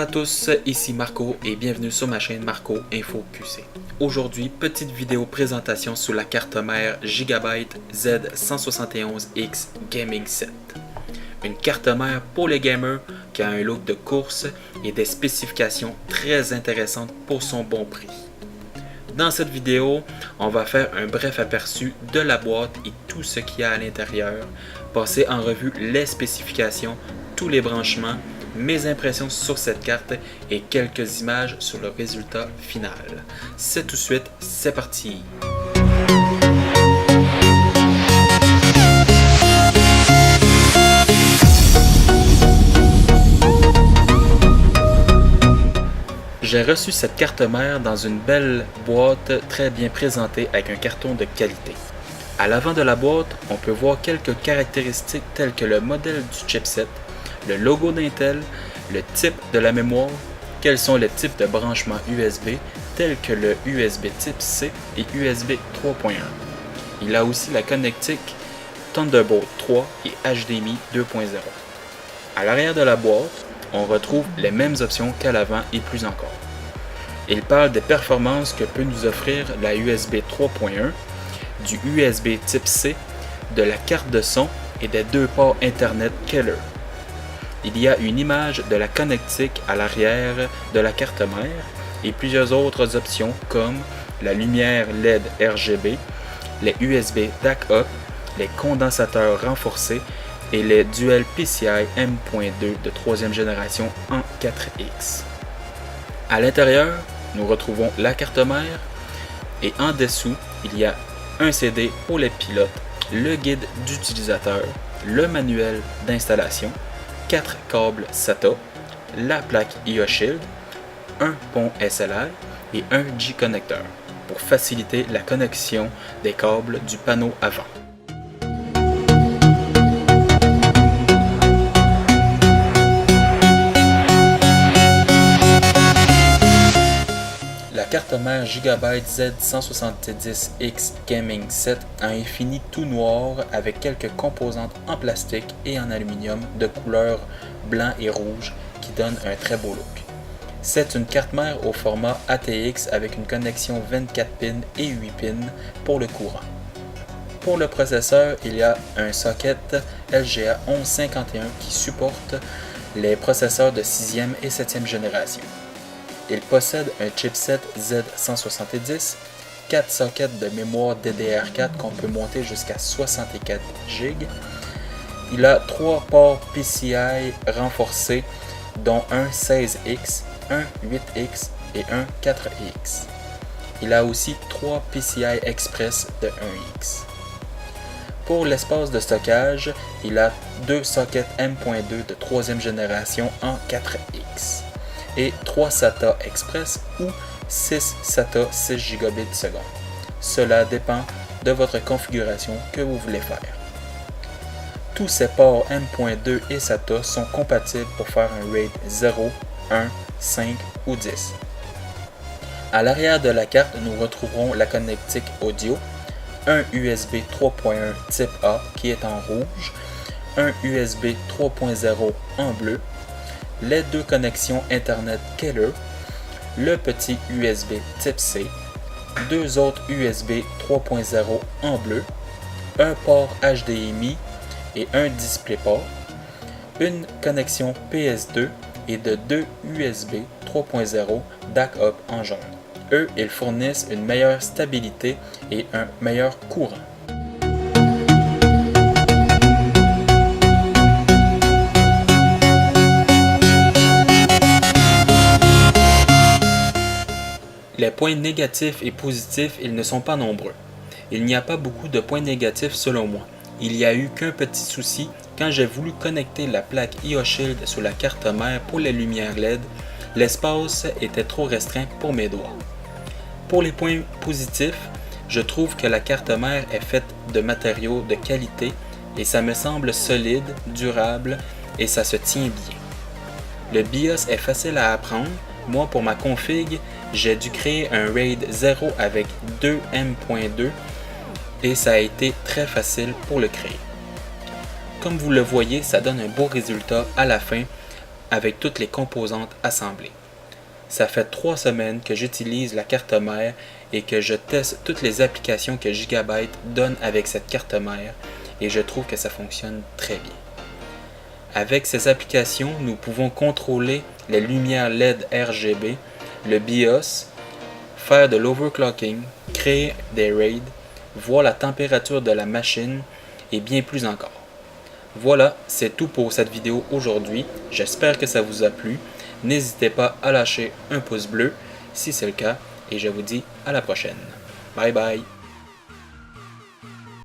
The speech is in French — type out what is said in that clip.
à tous, ici Marco et bienvenue sur ma chaîne Marco Info QC. Aujourd'hui, petite vidéo présentation sur la carte mère Gigabyte Z171X Gaming Set. Une carte mère pour les gamers qui a un look de course et des spécifications très intéressantes pour son bon prix. Dans cette vidéo, on va faire un bref aperçu de la boîte et tout ce qu'il y a à l'intérieur, passer en revue les spécifications, tous les branchements, mes impressions sur cette carte et quelques images sur le résultat final. C'est tout de suite, c'est parti! J'ai reçu cette carte mère dans une belle boîte très bien présentée avec un carton de qualité. À l'avant de la boîte, on peut voir quelques caractéristiques telles que le modèle du chipset, le logo d'Intel, le type de la mémoire, quels sont les types de branchements USB tels que le USB type C et USB 3.1. Il a aussi la connectique Thunderbolt 3 et HDMI 2.0. À l'arrière de la boîte, on retrouve les mêmes options qu'à l'avant et plus encore. Il parle des performances que peut nous offrir la USB 3.1, du USB type C, de la carte de son et des deux ports Internet Keller. Il y a une image de la connectique à l'arrière de la carte mère et plusieurs autres options comme la lumière LED RGB, les USB DAC-up, les condensateurs renforcés et les Dual PCI M.2 de 3e génération en 4X. À l'intérieur, nous retrouvons la carte mère et en dessous, il y a un CD pour les pilotes, le guide d'utilisateur, le manuel d'installation, 4 câbles SATA, la plaque IO-Shield, un pont SLI et un G-connecteur pour faciliter la connexion des câbles du panneau avant. La carte mère Gigabyte Z170X Gaming Set a un fini tout noir avec quelques composantes en plastique et en aluminium de couleur blanc et rouge qui donne un très beau look. C'est une carte mère au format ATX avec une connexion 24 pins et 8 pins pour le courant. Pour le processeur, il y a un socket LGA 1151 qui supporte les processeurs de 6e et 7e génération. Il possède un chipset Z170, 4 sockets de mémoire DDR4 qu'on peut monter jusqu'à 64 Go. Il a 3 ports PCI renforcés, dont un 16X, un 8X et un 4X. Il a aussi 3 PCI Express de 1X. Pour l'espace de stockage, il a 2 sockets M.2 de 3e génération en 4X. Et 3 SATA Express ou 6 SATA 6 Gb seconde. Cela dépend de votre configuration que vous voulez faire. Tous ces ports M.2 et SATA sont compatibles pour faire un RAID 0, 1, 5 ou 10. À l'arrière de la carte, nous retrouverons la connectique audio, un USB 3.1 type A qui est en rouge, un USB 3.0 en bleu, les 2 connexions Internet Keller, le petit USB type C, 2 autres USB 3.0 en bleu, un port HDMI et un DisplayPort, une connexion PS2 et de 2 USB 3.0 DAC-up en jaune. Eux, ils fournissent une meilleure stabilité et un meilleur courant. Les points négatifs et positifs, ils ne sont pas nombreux. Il n'y a pas beaucoup de points négatifs selon moi. Il n'y a eu qu'un petit souci quand j'ai voulu connecter la plaque IO-Shield sur la carte mère pour les lumières LED. L'espace était trop restreint pour mes doigts. Pour les points positifs, je trouve que la carte mère est faite de matériaux de qualité et ça me semble solide, durable et ça se tient bien. Le BIOS est facile à apprendre. Moi, pour ma config, j'ai dû créer un RAID 0 avec 2 M.2 et ça a été très facile pour le créer. Comme vous le voyez, ça donne un beau résultat à la fin avec toutes les composantes assemblées. Ça fait 3 semaines que j'utilise la carte mère et que je teste toutes les applications que Gigabyte donne avec cette carte mère et je trouve que ça fonctionne très bien. Avec ces applications, nous pouvons contrôler les lumières LED RGB, le BIOS, faire de l'overclocking, créer des raids, voir la température de la machine et bien plus encore. Voilà, c'est tout pour cette vidéo aujourd'hui. J'espère que ça vous a plu. N'hésitez pas à lâcher un pouce bleu si c'est le cas et je vous dis à la prochaine. Bye bye!